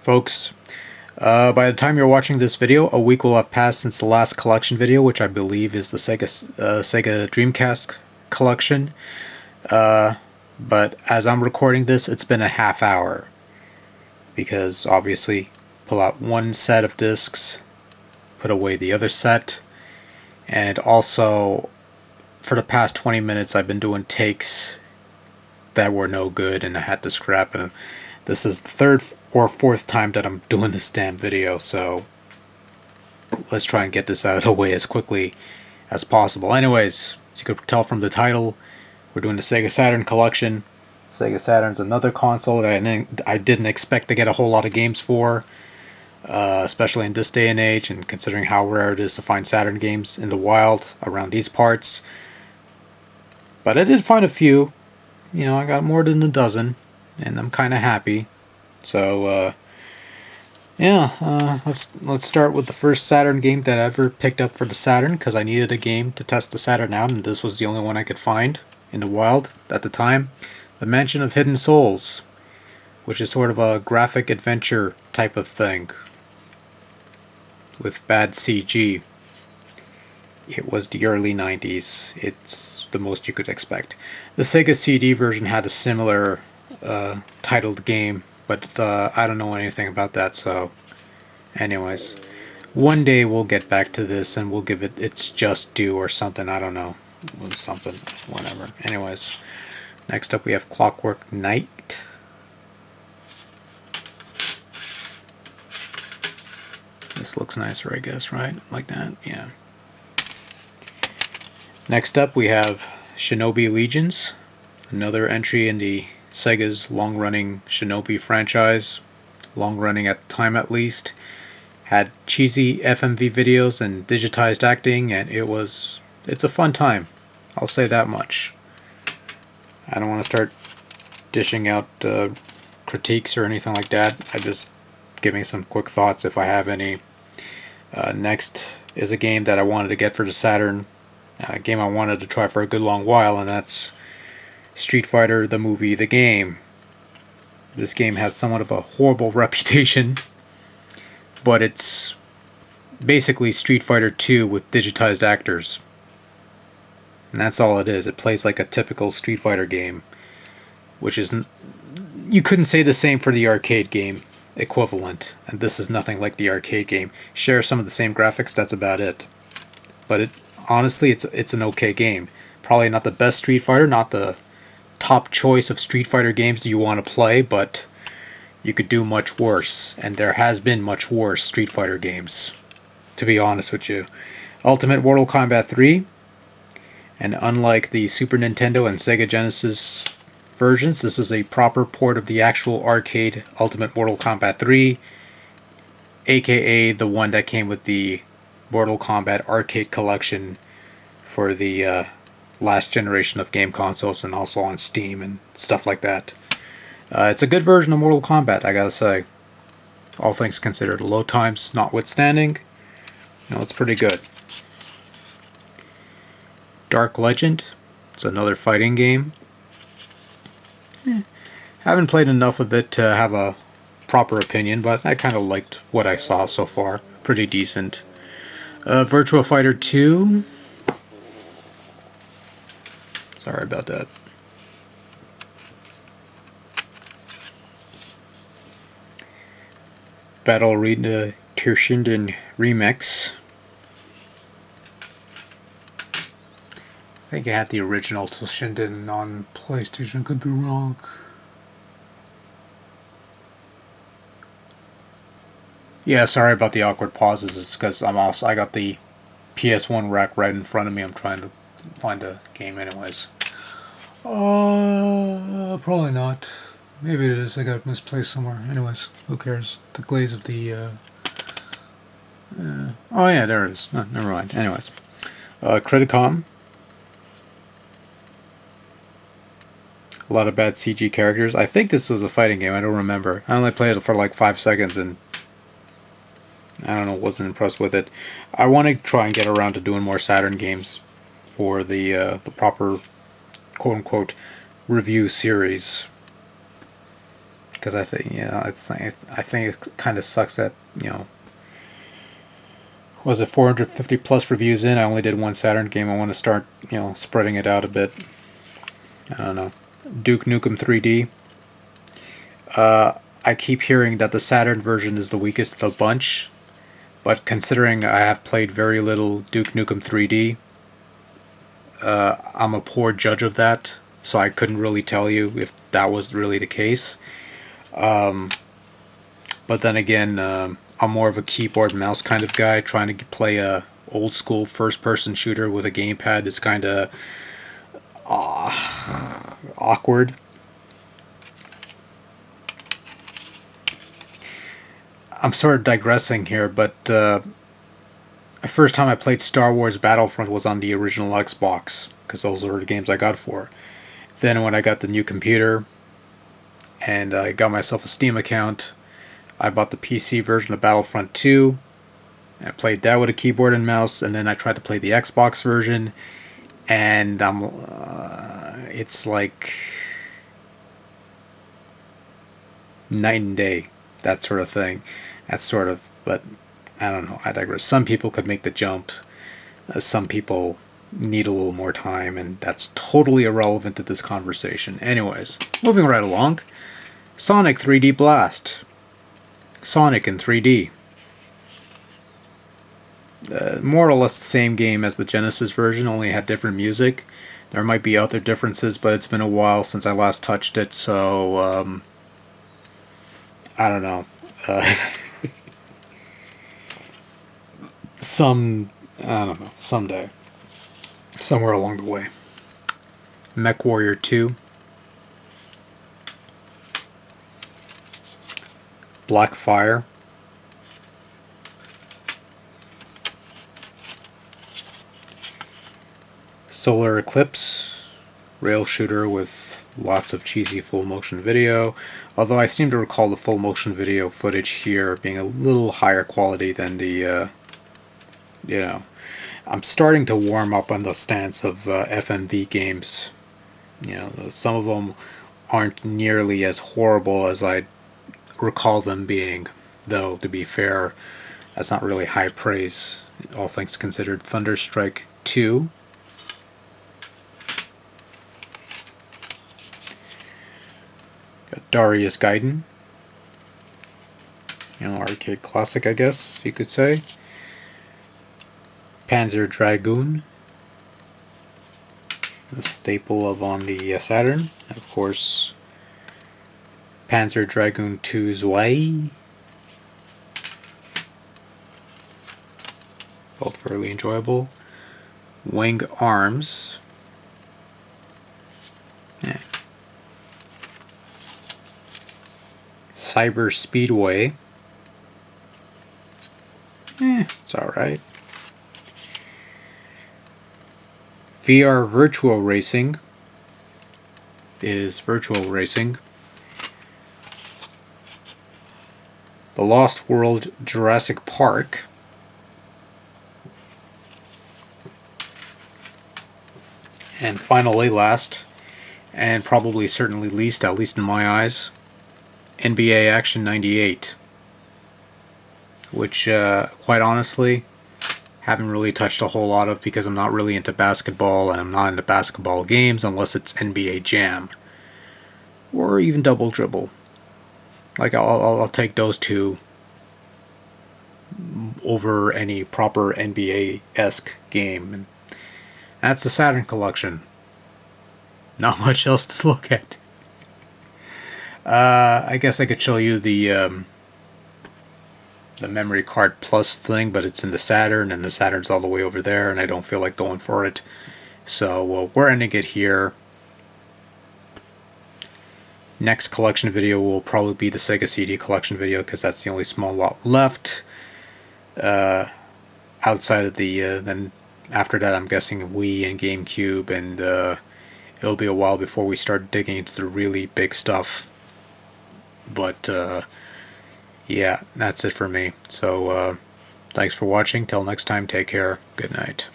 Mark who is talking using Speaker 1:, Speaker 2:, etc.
Speaker 1: Folks, by the time you're watching this video, a week will have passed since the last collection video, which I believe is the Sega Dreamcast collection. But as I'm recording this, it's been a half hour. Because obviously, pull out one set of discs, put away the other set, and also for the past 20 minutes I've been doing takes that were no good and I had to scrap them. This is the third or fourth time that I'm doing this damn video, so let's try and get this out of the way as quickly as possible. Anyways, as you could tell from the title, we're doing the Sega Saturn collection. Sega Saturn's another console that I didn't expect to get a whole lot of games for, especially in this day and age, and considering how rare it is to find Saturn games in the wild around these parts. But I did find a few. You know, I got more than a dozen, and I'm kind of happy. So, let's start with the first Saturn game that I ever picked up for the Saturn, because I needed a game to test the Saturn out, and this was the only one I could find in the wild at the time. The Mansion of Hidden Souls, which is sort of a graphic adventure type of thing with bad CG. It was the early 90s. It's the most you could expect. The Sega CD version had a similar titled game, but I don't know anything about that, so anyways. One day we'll get back to this and we'll give it its just due or something, I don't know. Something, whatever. Anyways, next up we have Clockwork Knight. This looks nicer, I guess, right? Like that? Yeah. Next up we have Shinobi Legions, another entry in the Sega's long-running Shinobi franchise, long-running at the time at least. Had cheesy FMV videos and digitized acting, and it's a fun time, I'll say that much. I don't want to start dishing out critiques or anything like that. I just giving some quick thoughts if I have any. Next is a game that I wanted to get for the Saturn. A game I wanted to try for a good long while, and that's Street Fighter, the movie, the game. This game has somewhat of a horrible reputation, but it's basically Street Fighter 2 with digitized actors. And that's all it is. It plays like a typical Street Fighter game, which is... You couldn't say the same for the arcade game equivalent, and this is nothing like the arcade game. Shares some of the same graphics, that's about it. But honestly, it's an okay game. Probably not the best Street Fighter, not the top choice of Street Fighter games that you want to play, but you could do much worse, and there has been much worse Street Fighter games, to be honest with you. Ultimate Mortal Kombat 3, and unlike the Super Nintendo and Sega Genesis versions, this is a proper port of the actual arcade Ultimate Mortal Kombat 3, aka the one that came with the Mortal Kombat arcade collection for the last generation of game consoles, and also on Steam and stuff like that. It's a good version of Mortal Kombat, I gotta say. All things considered, low times notwithstanding, you know, it's pretty good. Dark Legend, it's another fighting game. Haven't played enough of it to have a proper opinion, but I kind of liked what I saw so far. Pretty decent. Virtua Fighter 2. Sorry about that. Battle Arena Tershinden Remix. I think I had the original Tershinden on PlayStation, could be wrong. Yeah, sorry about the awkward pauses. It's because I got the PS1 rack right in front of me. I'm trying to find a game anyways. Probably not. Maybe it is. I got misplaced somewhere. Anyways, who cares? The glaze of the oh yeah, there it is. Oh, never mind. Anyways, Criticom. A lot of bad CG characters. I think this was a fighting game. I don't remember. I only played it for like 5 seconds and I don't know, wasn't impressed with it. I want to try and get around to doing more Saturn games for the proper quote-unquote review series. because I think, I think it kind of sucks that, was it 450 plus reviews in? I only did one Saturn game. I want to start, spreading it out a bit. I don't know. Duke Nukem 3D. I keep hearing that the Saturn version is the weakest of the bunch, but considering I have played very little Duke Nukem 3D, I'm a poor judge of that, so I couldn't really tell you if that was really the case. But then again, I'm more of a keyboard and mouse kind of guy. Trying to play a old school first person shooter with a gamepad is kind of awkward. I'm sort of digressing here, but the first time I played Star Wars Battlefront was on the original Xbox, because those were the games I got for. Then when I got the new computer and I got myself a Steam account, I bought the PC version of Battlefront 2. I played that with a keyboard and mouse, and then I tried to play the Xbox version, and it's like night and day, that sort of thing. But I don't know, I digress. Some people could make the jump. Some people need a little more time, and that's totally irrelevant to this conversation. Anyways, moving right along. Sonic 3D Blast. Sonic in 3D. More or less the same game as the Genesis version, only had different music. There might be other differences, but it's been a while since I last touched it, so I don't know. I don't know, someday. Somewhere along the way. MechWarrior 2. Blackfire. Solar Eclipse. Rail shooter with lots of cheesy full motion video. Although I seem to recall the full motion video footage here being a little higher quality than the, I'm starting to warm up on the stance of FMV games. Some of them aren't nearly as horrible as I recall them being, though to be fair, that's not really high praise, all things considered. Thunderstrike 2. Got Darius Gaiden. Arcade classic, I guess you could say. Panzer Dragoon. A staple of on the Saturn. Of course, Panzer Dragoon 2 Zwei. Both fairly enjoyable. Wing Arms. Cyber Speedway. It's alright. VR Virtual Racing is virtual racing. The Lost World Jurassic Park. And finally, last, and probably certainly least, at least in my eyes, NBA Action 98. Which, quite honestly, haven't really touched a whole lot of because I'm not really into basketball, and I'm not into basketball games unless it's NBA Jam. Or even Double Dribble. Like, I'll take those two over any proper NBA-esque game. And that's the Saturn collection. Not much else to look at. I guess I could show you the memory card plus thing, but it's in the Saturn, and the Saturn's all the way over there, and I don't feel like going for it. So we're ending it here. Next collection video will probably be the Sega CD collection video, because that's the only small lot left. Outside of the, then after that I'm guessing Wii and GameCube, and it'll be a while before we start digging into the really big stuff. But yeah, that's it for me. So thanks for watching. Till next time, take care. Good night.